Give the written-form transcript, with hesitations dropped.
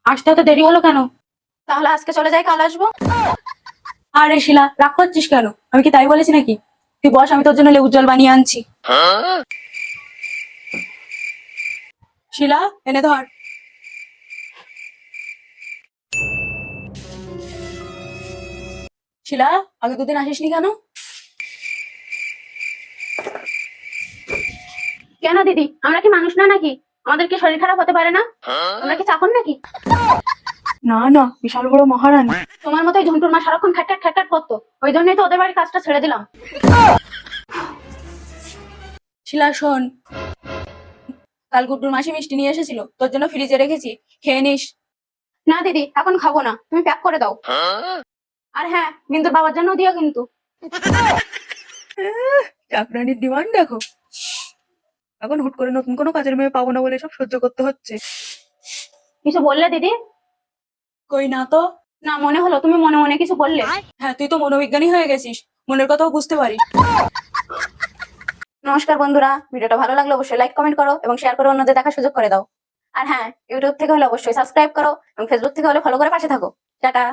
আসতে এত দেরি হলো কেন? তাহলে আজকে চলে যাই, কাল আসবো। আরে শিলা, রাগ করছিস কেন? আমি কি তাই বলেছি নাকি? তুই বস, আমি তোর জন্য লেবুর জল বানিয়ে আনছি। শিলা, এনে ধর। শিলা, আগে দুদিন আসিসনি কেন? কেন দিদি, আমরা কি মানুষ না নাকি? আমাদের কি শরীর খারাপ হতে পারে না? তোমরা কি চাকর নাকি? না না, বিশাল বড় মহারানী। তোমার মতোই ঝন্টুর মা সারাক্ষণ খ্যাটখ্যাট খ্যাটখ্যাট করতো, ওই জন্যই তো ওদের বাড়ির কাজটা ছেড়ে দিলাম। শিলা শোন, কাল গুড্ডুর মাসি মিষ্টি নিয়ে এসেছিল, তোর জন্য ফ্রিজে রেখেছি, খেয়ে নিস। না দিদি, এখন খাবো না, তুমি প্যাক করে দাও। আর হ্যাঁ, বিন্দুর বাবার জন্য দিও কিন্তু। চাকরানির ডিমান্ড দেখো। এখন হুট করে নতুন কোনো কাজের মেয়ে পাবো না বলে সব সহ্য করতে হচ্ছে। কিছু বললে দিদি? কই না তো। না, মনে হলো তুমি মনে মনে কিছু বললে। হ্যাঁ, তুই তো মনোবিজ্ঞানী হয়ে গেছিস, মনের কথাও বুঝতে পারিস। নমস্কার বন্ধুরা, ভিডিওটা ভালো লাগলে অবশ্যই লাইক কমেন্ট করো এবং শেয়ার করে অন্যদের দেখার সুযোগ করে দাও। আর হ্যাঁ, ইউটিউব থেকে হলে অবশ্যই সাবস্ক্রাইব করো এবং ফেসবুক থেকে হলে ফলো করে পাশে থাকো। টাটা।